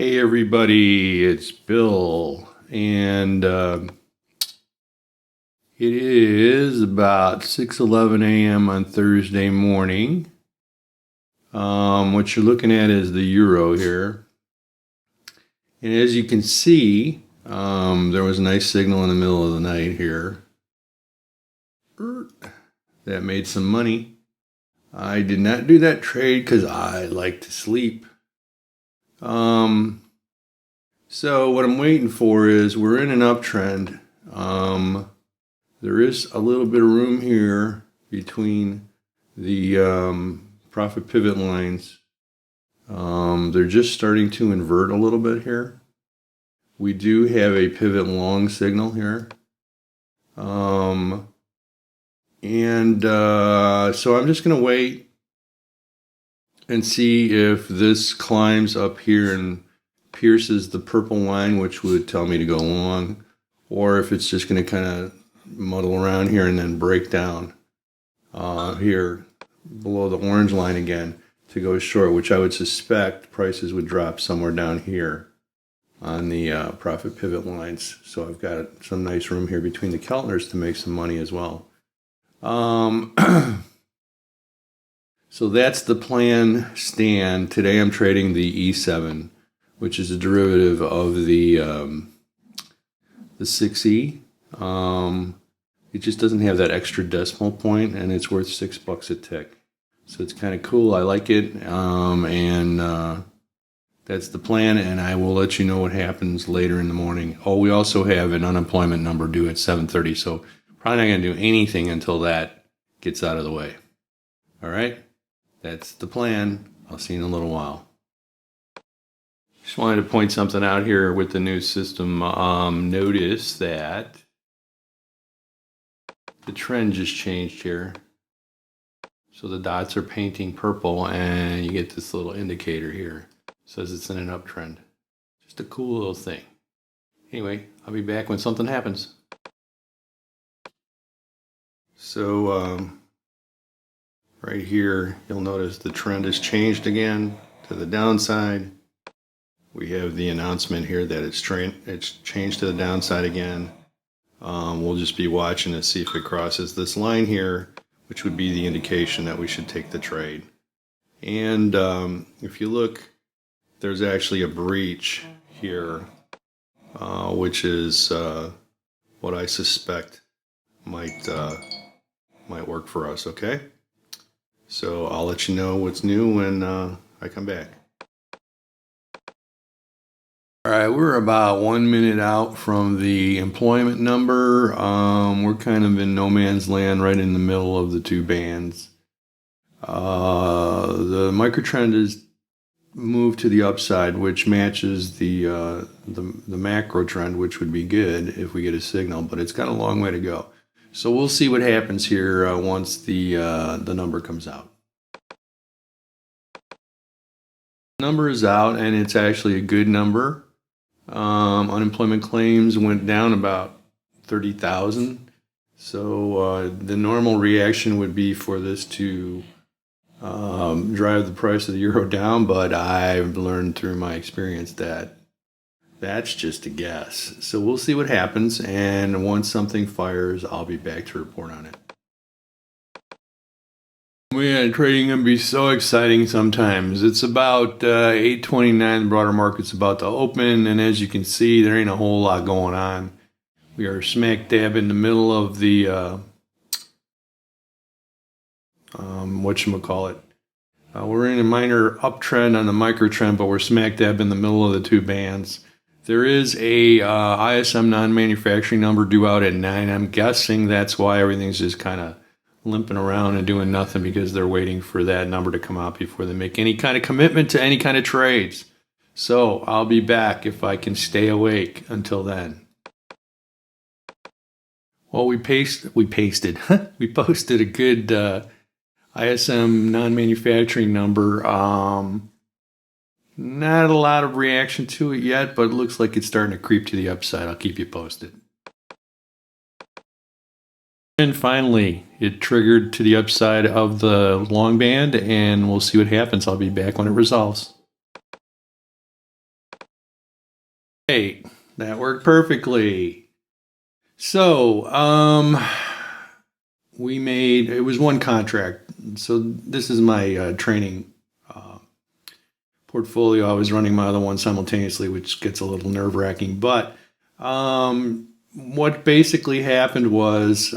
Hey everybody, it's Bill, and it is about 6:11 a.m. on Thursday morning. What you're looking at is the euro here, and as you can see, there was a nice signal in the middle of the night here that made some money. I did not do that trade because I like to sleep. So what I'm waiting for is we're in an uptrend. There is a little bit of room here between the profit pivot lines. They're just starting to invert a little bit here. We do have a pivot long signal here. So I'm just going to wait and see if this climbs up here and pierces the purple line, which would tell me to go long, or if it's just going to kind of muddle around here and then break down here below the orange line again to go short, which I would suspect prices would drop somewhere down here on the profit pivot lines. So I've got some nice room here between the Keltners to make some money as well. So that's the plan stand. Today I'm trading the E7, which is a derivative of the 6E. It just doesn't have that extra decimal point, and it's worth $6 a tick. So it's kind of cool. I like it, that's the plan, and I will let you know what happens later in the morning. Oh, we also have an unemployment number due at 7:30, so probably not going to do anything until that gets out of the way. All right? That's the plan. I'll see you in a little while. Just wanted to point something out here with the new system. Notice that the trend just changed here. So the dots are painting purple, and you get this little indicator here. It says it's in an uptrend. Just a cool little thing. Anyway, I'll be back when something happens. So right here, you'll notice the trend has changed again to the downside. We have the announcement here that it's changed to the downside again. We'll just be watching to see if it crosses this line here, which would be the indication that we should take the trade. And if you look, there's actually a breach here, which is what I suspect might work for us, okay? So I'll let you know what's new when I come back. All right, we're about 1 minute out from the employment number. We're kind of in no man's land right in the middle of the two bands. The microtrend is moved to the upside, which matches the macro trend, which would be good if we get a signal, but it's got a long way to go. So we'll see what happens here once the number comes out. The number is out, and it's actually a good number. Unemployment claims went down about 30,000. So the normal reaction would be for this to drive the price of the euro down, but I've learned through my experience that that's just a guess. So we'll see what happens, and once something fires, I'll be back to report on it. Man, trading can be so exciting sometimes. It's about 8:29. The broader market's about to open, and as you can see, there ain't a whole lot going on. We are smack dab in the middle of the whatchamacallit. We're in a minor uptrend on the microtrend, but we're smack dab in the middle of the two bands. There is a ISM non-manufacturing number due out at 9. I'm guessing that's why everything's just kind of limping around and doing nothing, because they're waiting for that number to come out before they make any kind of commitment to any kind of trades. So I'll be back if I can stay awake until then. Well, we posted a good ISM non-manufacturing number. Not a lot of reaction to it yet, but it looks like it's starting to creep to the upside. I'll keep you posted. And finally, it triggered to the upside of the long band, and we'll see what happens. I'll be back when it resolves. Hey, that worked perfectly. So, it was one contract. So this is my training portfolio. I was running my other one simultaneously, which gets a little nerve-wracking. But what basically happened was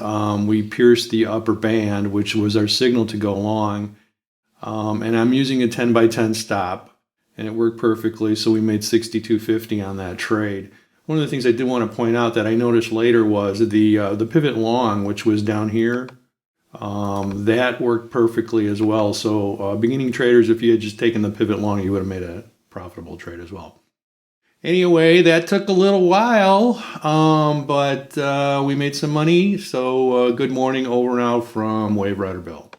we pierced the upper band, which was our signal to go long. And I'm using a 10 by 10 stop, and it worked perfectly. So we made $62.50 on that trade. One of the things I did want to point out that I noticed later was the pivot long, which was down here. That worked perfectly as well. So beginning traders, if you had just taken the pivot long, you would have made a profitable trade as well. Anyway, that took a little while, but we made some money. So good morning, over and out from WaveriderBill.